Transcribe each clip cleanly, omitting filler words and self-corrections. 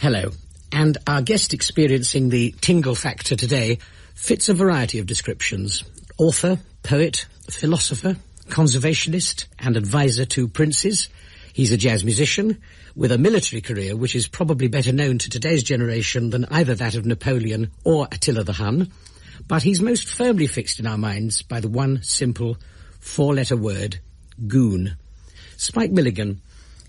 Hello. And our guest experiencing the Tingle factor today fits a variety of descriptions. Author, poet, philosopher, conservationist and advisor to princes. He's a jazz musician with a military career which is probably better known to today's generation than either that of Napoleon or Attila the Hun. But he's most firmly fixed in our minds by the one simple four-letter word, goon. Spike Milligan,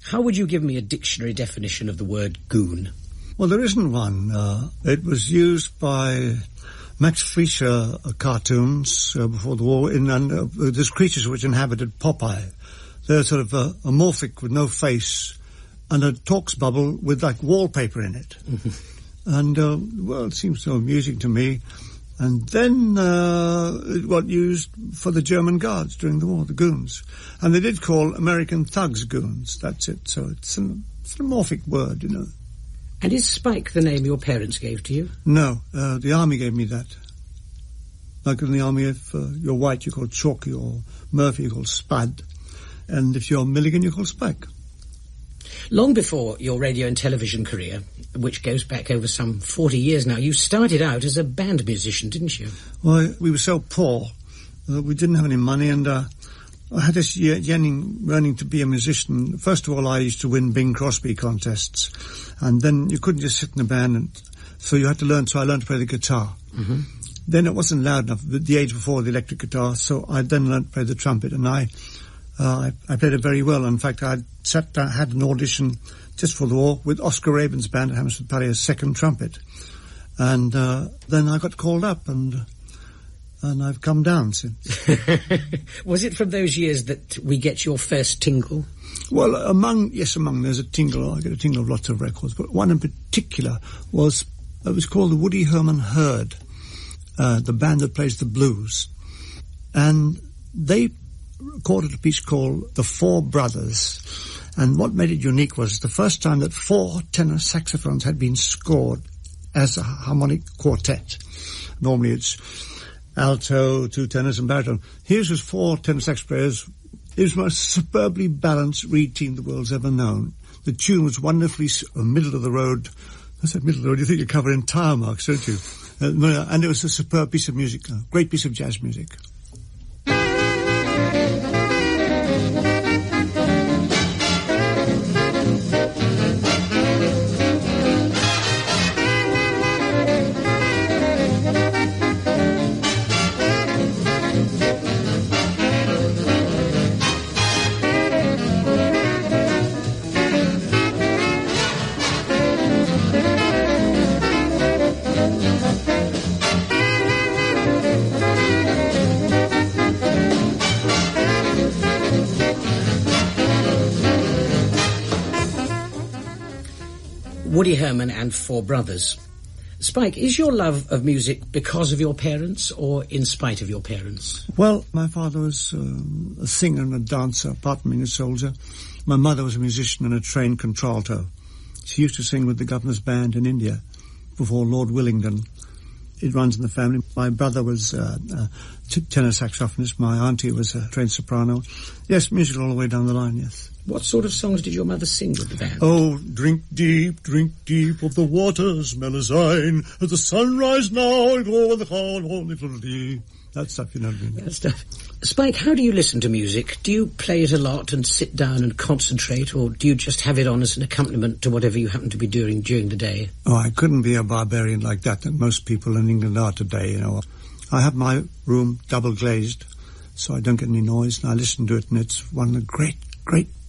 how would you give me a dictionary definition of the word goon? Well, there isn't one. It was used by Max Fleischer cartoons before the war. There's creatures which inhabited Popeye. They're sort of amorphic with no face and a talks bubble with like wallpaper in it. And, well, it seems so amusing to me. And then it got used for the German guards during the war, the goons. And they did call American thugs goons. That's it. So it's an amorphic word, you know. And is Spike the name your parents gave to you? No, the army gave me that. Like in the army, if you're white, you're called Chalky, or Murphy, you're called Spud. And if you're Milligan, you're called Spike. Long before your radio and television career, which goes back over some 40 years now, you started out as a band musician, didn't you? Well, we were so poor. We didn't have any money, and I had this yearning to be a musician. First of all, I used to win Bing Crosby contests, and then you couldn't just sit in a band, and so you had to learn. So I learned to play the guitar. Mm-hmm. Then it wasn't loud enough, the age before the electric guitar, so I then learned to play the trumpet, and I played it very well. In fact, I had an audition just for the war with Oscar Rabin's band at Hammersmith Palais as second trumpet, and then I got called up, and I've come down since. Was it from those years that we get your first Tingle? Well, among there's a Tingle. I get a Tingle of lots of records, but one in particular was called the Woody Herman Herd, the band that plays the blues, and they recorded a piece called The Four Brothers, and what made it unique was the first time that 4 tenor saxophones had been scored as a harmonic quartet. Normally it's alto, 2 tenors and baritone. Here's was 4 tenor sax players. It was the most superbly balanced reed team the world's ever known. The tune was wonderfully middle of the road. I said middle of the road, you think you cover entire marks, don't you? And it was a superb piece of music, a great piece of jazz music. Woody Herman and 4 Brothers. Spike, is your love of music because of your parents or in spite of your parents? Well, my father was a singer and a dancer, apart from being a soldier. My mother was a musician and a trained contralto. She used to sing with the governor's band in India before Lord Willingdon. It runs in the family. My brother was a tenor saxophonist. My auntie was a trained soprano. Yes, music all the way down the line, yes. What sort of songs did your mother sing with the band? Oh, drink deep of the water's melusine, as the sunrise now, that stuff, you know what I mean? That stuff. Spike, how do you listen to music? Do you play it a lot and sit down and concentrate, or do you just have it on as an accompaniment to whatever you happen to be doing during the day? Oh, I couldn't be a barbarian like that most people in England are today, you know. I have my room double glazed, so I don't get any noise, and I listen to it, and it's one of the great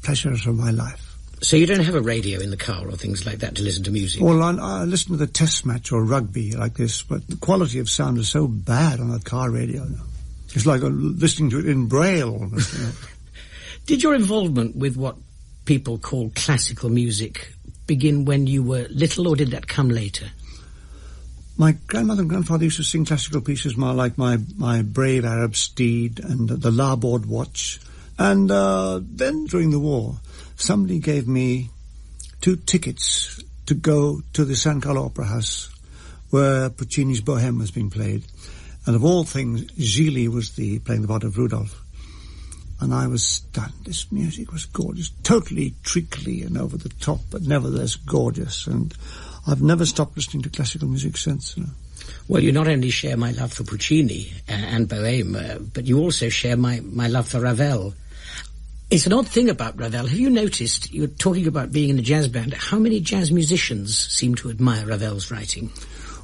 pleasures of my life. So you don't have a radio in the car or things like that to listen to music? Well, I listen to the test match or rugby like this, but the quality of sound is so bad on a car radio. It's like listening to it in Braille almost. You know. Did your involvement with what people call classical music begin when you were little, or did that come later? My grandmother and grandfather used to sing classical pieces like my Brave Arab Steed and the Larboard Watch. And then during the war, somebody gave me 2 tickets to go to the San Carlo Opera House where Puccini's Bohème was being played. And of all things, Gigli was playing the part of Rudolph. And I was stunned. This music was gorgeous, totally treacly and over the top, but nevertheless gorgeous. And I've never stopped listening to classical music since. Well, you not only share my love for Puccini and Bohème, but you also share my love for Ravel. It's an odd thing about Ravel. Have you noticed, you're talking about being in a jazz band, how many jazz musicians seem to admire Ravel's writing?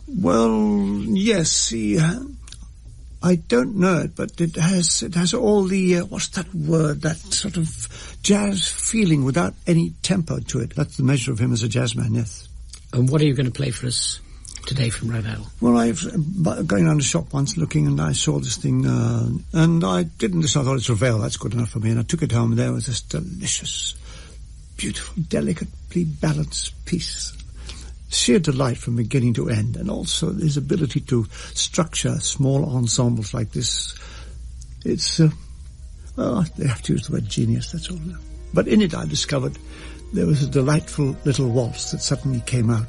Well, yes, I don't know it, but it has all the, what's that word, that sort of jazz feeling without any tempo to it. That's the measure of him as a jazz man, yes. And what are you going to play for us today from Ravel? Well, going around the shop once looking, and I saw this thing, and I didn't decide, I thought it's Ravel, that's good enough for me, and I took it home, and there was this delicious, beautiful, delicately balanced piece. Sheer delight from beginning to end, and also his ability to structure small ensembles like this. It's, they have to use the word genius, that's all. But in it I discovered there was a delightful little waltz that suddenly came out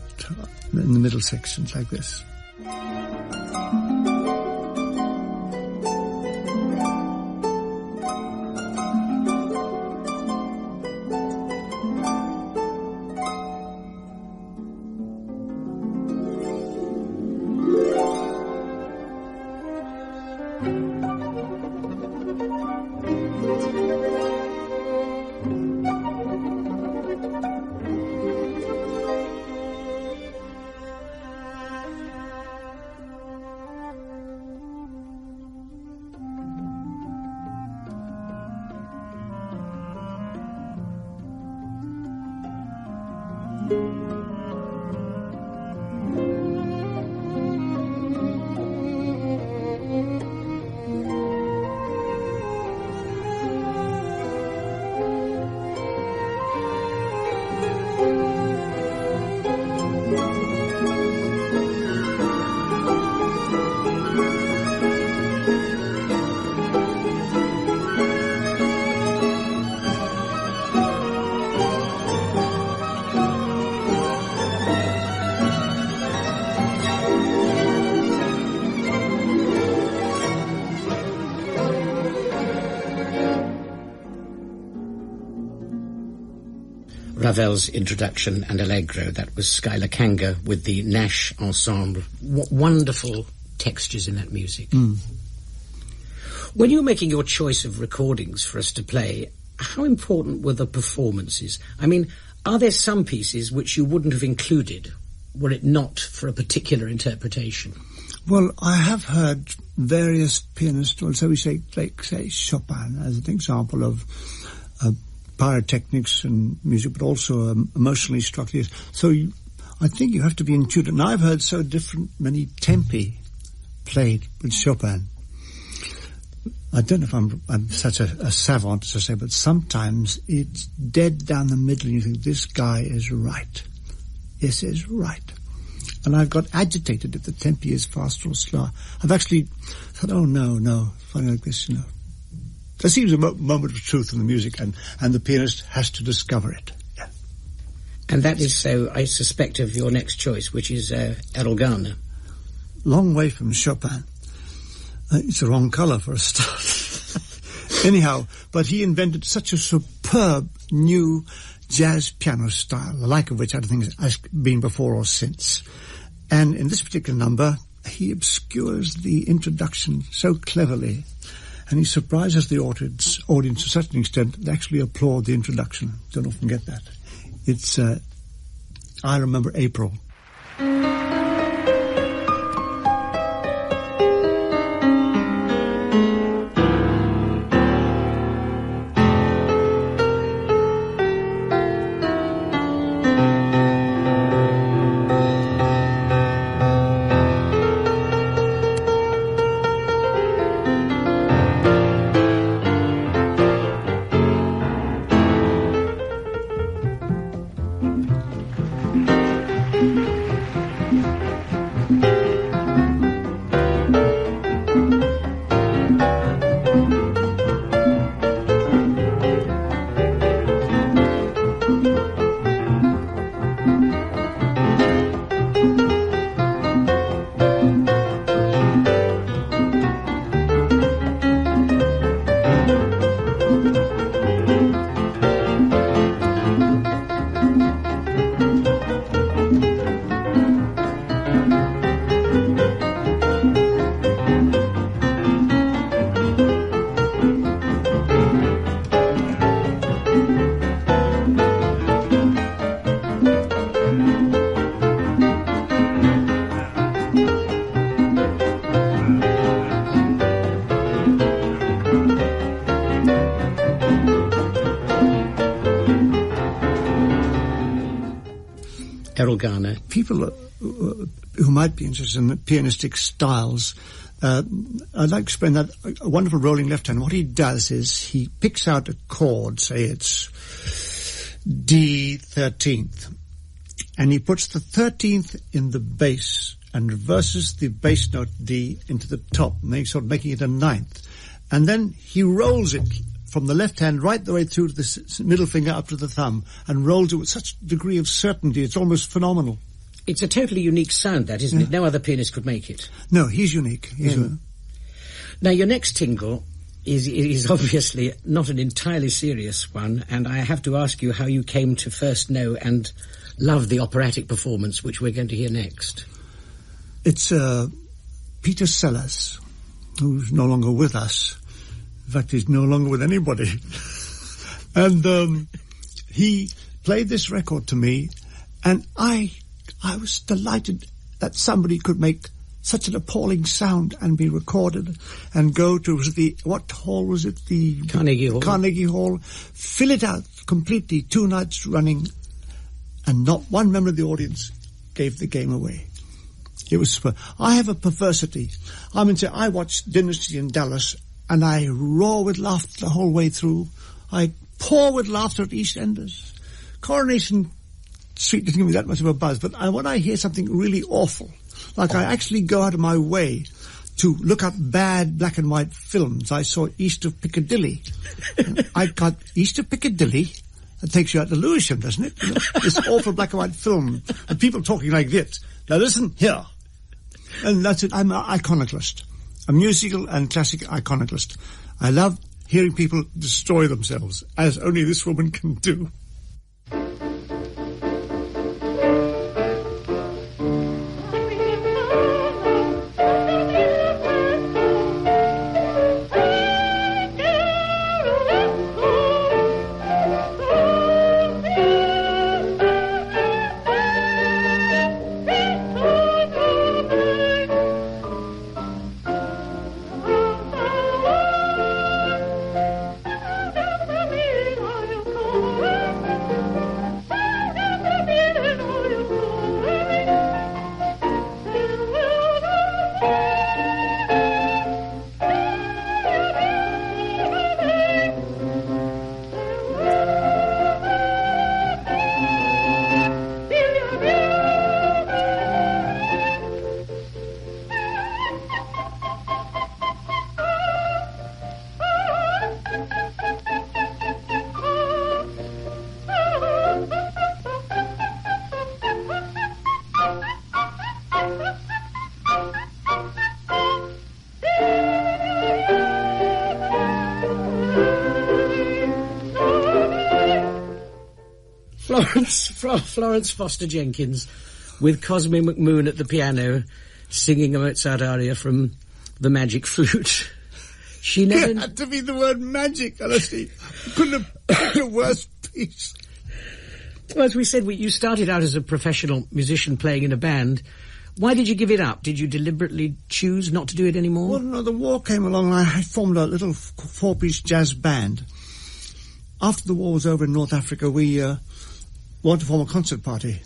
in the middle sections like this. Ravel's introduction and Allegro. That was Skylar Kanga with the Nash Ensemble. What wonderful textures in that music. Mm. When you were making your choice of recordings for us to play, how important were the performances? I mean, are there some pieces which you wouldn't have included were it not for a particular interpretation? Well, I have heard various pianists, or so we say, like, say, Chopin as an example of pyrotechnics and music, but also emotionally structured. So I think you have to be in tune. And I've heard so many tempi played with Chopin. I don't know if I'm such a savant to say, but sometimes it's dead down the middle and you think, this guy is right. This is right. And I've got agitated if the tempi is fast or slow. I've actually thought, oh, no, something like this, There seems a moment of truth in the music, and the pianist has to discover it. Yeah. And that is so, I suspect, of your next choice, which is Errol Garner. Long way from Chopin. It's the wrong colour for a start. Anyhow, but he invented such a superb new jazz piano style, the like of which I don't think has been before or since. And in this particular number, he obscures the introduction so cleverly, and he surprises the audience to such an extent that they actually applaud the introduction. Don't often get that. It's I Remember April. Errol Garner. People who might be interested in the pianistic styles, I'd like to explain that a wonderful rolling left hand. What he does is he picks out a chord, say it's D13th, and he puts the 13th in the bass and reverses the bass note D into the top, and then sort of making it a ninth. And then he rolls it from the left hand right the way through to the middle finger up to the thumb, and rolls it with such a degree of certainty, it's almost phenomenal. It's a totally unique sound, that, isn't it? No other pianist could make it. No, he's unique. Now, your next Tingle is obviously not an entirely serious one, and I have to ask you how you came to first know and love the operatic performance, which we're going to hear next. It's Peter Sellers, who's no longer with us. In fact, he's no longer with anybody. And he played this record to me, and I was delighted that somebody could make such an appalling sound and be recorded and go to what hall was it? The Carnegie Hall. Carnegie Hall. Fill it out completely, 2 nights running, and not one member of the audience gave the game away. It was super. I have a perversity. I watch Dynasty in Dallas, and I roar with laughter the whole way through. I pour with laughter at EastEnders. Coronation Street didn't give me that much of a buzz, but when I hear something really awful, like I actually go out of my way to look up bad black and white films. I saw East of Piccadilly. I got East of Piccadilly. That takes you out to Lewisham, doesn't it? This awful black and white film, and people talking like this. Now listen here. And that's it. I'm an iconoclast. A musical and classic iconoclast. I love hearing people destroy themselves, as only this woman can do. Florence Foster Jenkins with Cosme McMoon at the piano singing a Mozart aria from The Magic Flute. She never... It had to be the word magic, honestly. Couldn't have picked a worse piece. Well, as we said, you started out as a professional musician playing in a band. Why did you give it up? Did you deliberately choose not to do it anymore? Well, no, the war came along and I formed a little 4-piece jazz band. After the war was over in North Africa, we wanted to form a concert party.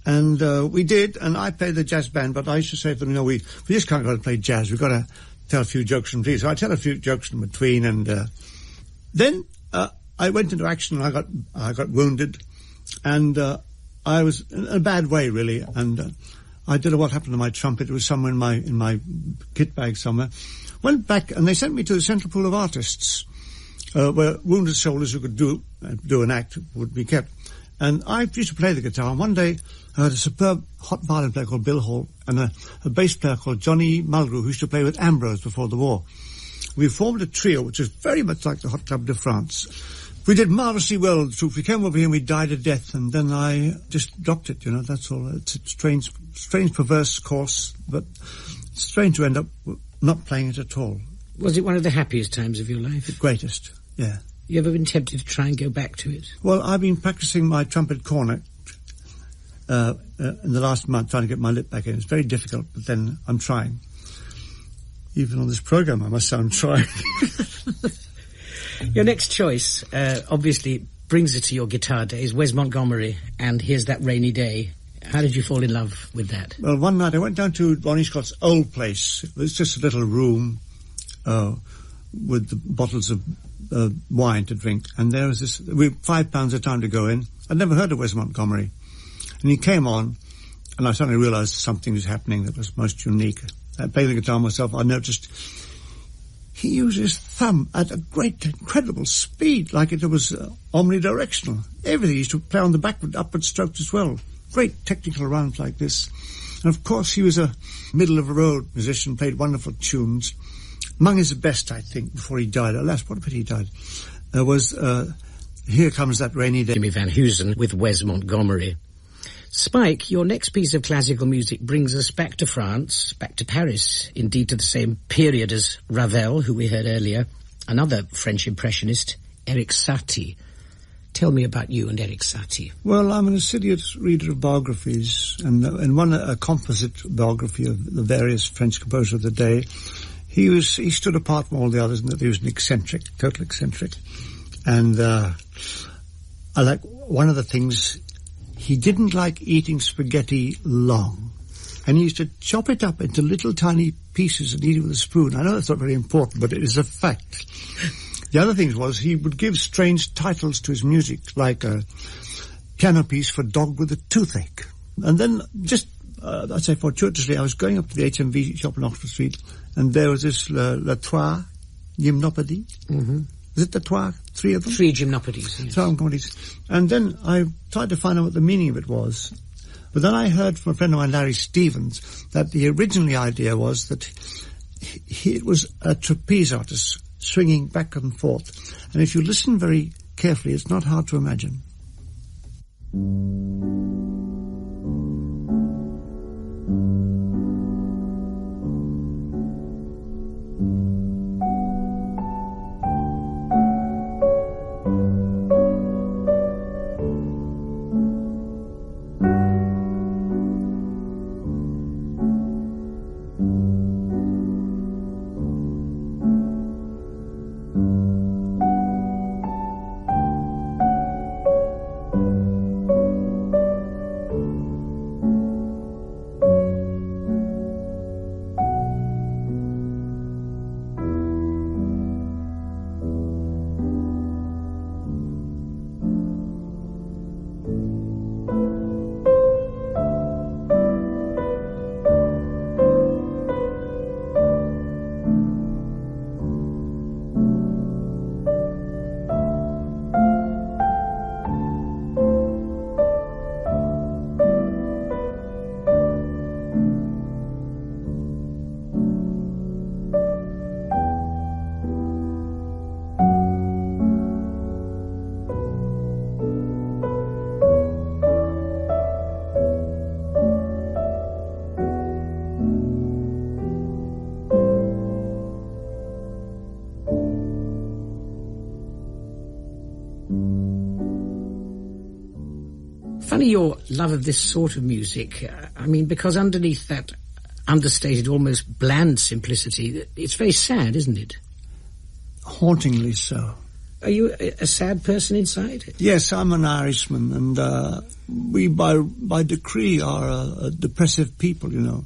And we did, and I played the jazz band, but I used to say to them, we just can't go and play jazz. We've got to tell a few jokes in between. So I tell a few jokes in between, and then I went into action, and I got wounded, and I was in a bad way, really, and I don't know what happened to my trumpet. It was somewhere in my kit bag somewhere. Went back, and they sent me to the Central Pool of Artists, where wounded soldiers who could do an act would be kept. And I used to play the guitar, and one day I had a superb hot violin player called Bill Hall and a bass player called Johnny Mulgrew, who used to play with Ambrose before the war. We formed a trio, which is very much like the Hot Club de France. We did marvellously well with the troops. We came over here and we died a death, and then I just dropped it, that's all. It's a strange, perverse course, but it's strange to end up not playing it at all. Was it one of the happiest times of your life? The greatest, yeah. You ever been tempted to try and go back to it? Well, I've been practicing my trumpet cornet in the last month, trying to get my lip back in. It's very difficult, but then I'm trying. Even on this program, I must say I'm trying. Your next choice, obviously, brings it to your guitar days. Wes Montgomery, and Here's That Rainy Day. How did you fall in love with that? Well, one night I went down to Ronnie Scott's old place. It was just a little room with the bottles of wine to drink. And there was this, £5 a time to go in. I'd never heard of Wes Montgomery. And he came on, and I suddenly realised something was happening that was most unique. I played the guitar myself. I noticed he used his thumb at a great, incredible speed, like it was omnidirectional. Everything. He used to play on the backward, upward strokes as well. Great technical runs like this. And of course he was a middle-of-the-road musician, played wonderful tunes. Among his best, I think, before he died, alas, what a pity he died, was Here Comes That Rainy Day. Jimmy Van Heusen with Wes Montgomery. Spike, your next piece of classical music brings us back to France, back to Paris, indeed to the same period as Ravel, who we heard earlier, another French impressionist, Erik Satie. Tell me about you and Erik Satie. Well, I'm an assiduous reader of biographies, and one a composite biography of the various French composers of the day. He stood apart from all the others in that he was an eccentric, total eccentric. And I like one of the things, he didn't like eating spaghetti long. And he used to chop it up into little tiny pieces and eat it with a spoon. I know that's not very important, but it is a fact. The other thing was he would give strange titles to his music, like a piano piece for Dog with a Toothache. And then just, I'd say fortuitously, I was going up to the HMV shop on Oxford Street, and there was this La Trois Gymnopédie. Mm-hmm. Is it the Trois? Three of them? 3 gymnopedies. Yes. 3 gymnopedies. And then I tried to find out what the meaning of it was. But then I heard from a friend of mine, Larry Stevens, that the original idea was that it was a trapeze artist swinging back and forth. And if you listen very carefully, it's not hard to imagine. Funny your love of this sort of music. I mean, because underneath that understated, almost bland simplicity, it's very sad, isn't it? Hauntingly so. Are you a sad person inside? Yes, I'm an Irishman, and we, by decree, are a depressive people, you know.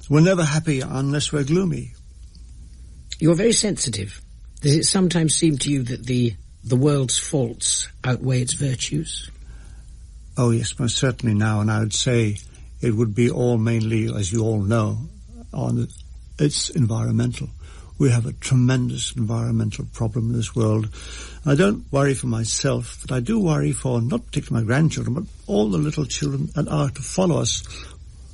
We're never happy unless we're gloomy. You're very sensitive. Does it sometimes seem to you that the world's faults outweigh its virtues? Oh, yes, most certainly now, and I would say it would be all mainly, as you all know, it's environmental. We have a tremendous environmental problem in this world. I don't worry for myself, but I do worry for, not particularly my grandchildren, but all the little children that are to follow us.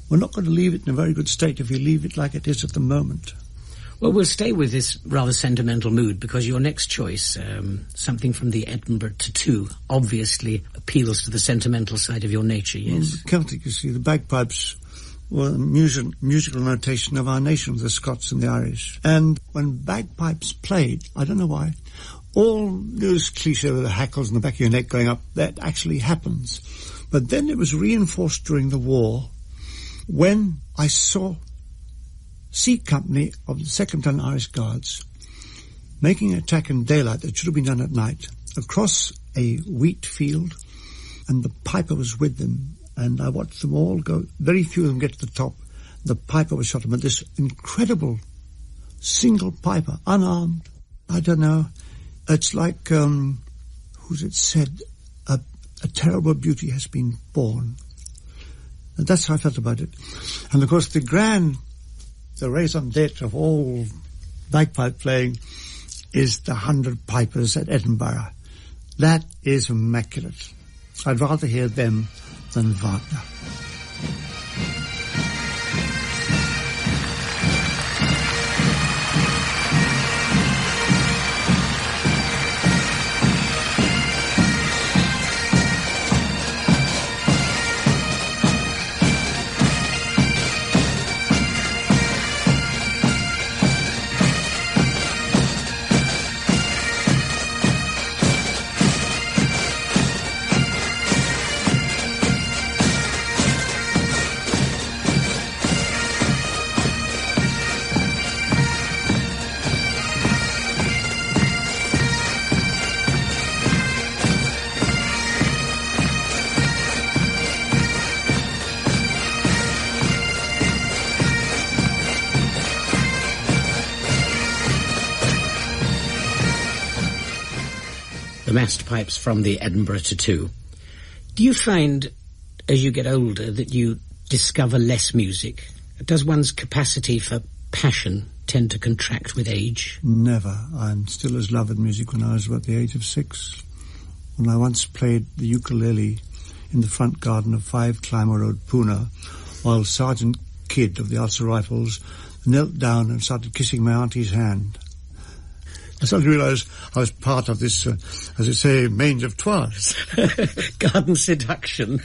We're not going to leave it in a very good state if we leave it like it is at the moment. Well, we'll stay with this rather sentimental mood because your next choice, something from the Edinburgh Tattoo, obviously appeals to the sentimental side of your nature, yes? Well, Celtic, you see, the bagpipes were the musical notation of our nation, the Scots and the Irish. And when bagpipes played, I don't know why, all those cliché with the hackles in the back of your neck going up, that actually happens. But then it was reinforced during the war when I saw C Company of the 2nd Ton Irish Guards making an attack in daylight that should have been done at night across a wheat field, and the piper was with them, and I watched them all go. Very few of them get to the top. The piper was shot at, but this incredible single piper, unarmed. I don't know. It's like, who's it said, a terrible beauty has been born. And that's how I felt about it. And of course, the raison d'etre of all bagpipe playing is the 100 pipers at Edinburgh. That is immaculate. I'd rather hear them than Wagner. Massed pipes from the Edinburgh Tattoo. Do you find, as you get older, that you discover less music? Does one's capacity for passion tend to contract with age? Never. I'm still as loved music when I was about the age of 6. When I once played the ukulele in the front garden of 5 Clymer Road, Poona, while Sergeant Kidd of the Ulster Rifles knelt down and started kissing my auntie's hand. I suddenly realised I was part of this, as you say, mange of trois. Garden seduction.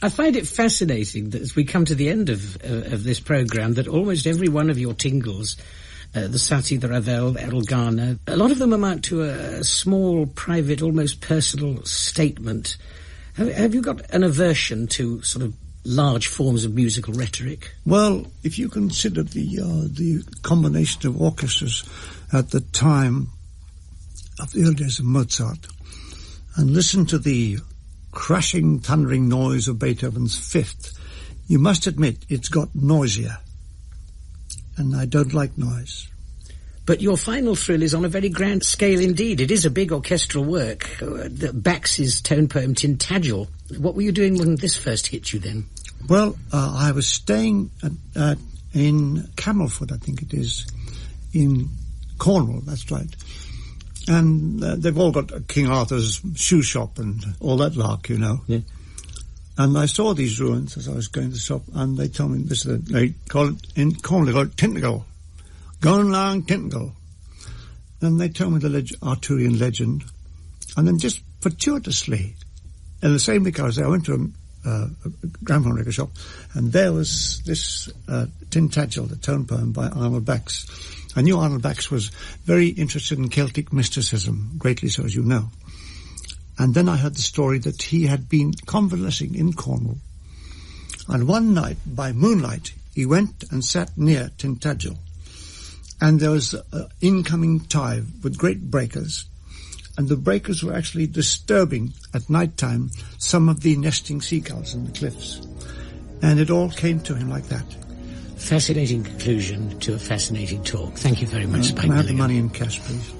I find it fascinating that as we come to the end of this programme, that almost every one of your tingles, the Sati, the Ravel, Errol Garner, a lot of them amount to a small, private, almost personal statement. Have you got an aversion to sort of large forms of musical rhetoric? Well, if you consider the combination of orchestras at the time of the early days of Mozart, and listen to the crashing, thundering noise of Beethoven's Fifth, you must admit it's got noisier. And I don't like noise. But your final thrill is on a very grand scale indeed. It is a big orchestral work. Bax's tone poem Tintagel. What were you doing when this first hit you then? Well, I was staying in Camelford, I think it is, in Cornwall, that's right. And they've all got King Arthur's shoe shop and all that lark, you know. Yeah. And I saw these ruins as I was going to the shop, and they told me they call it in Cornwall, they call it Tingle. Going along Tingle. And they told me the Arthurian legend. And then just fortuitously, in the same week I was there, I went to a gramophone record shop, and there was this Tintagel, the tone poem by Arnold Bax. I knew Arnold Bax was very interested in Celtic mysticism, greatly so, as you know. And then I heard the story that he had been convalescing in Cornwall. And one night, by moonlight, he went and sat near Tintagel. And there was an incoming tide with great breakers. And the breakers were actually disturbing, at night time, some of the nesting seagulls in the cliffs. And it all came to him like that. Fascinating conclusion to a fascinating talk. Thank you very much, Spike Can I have Milligan. the money in cash, please?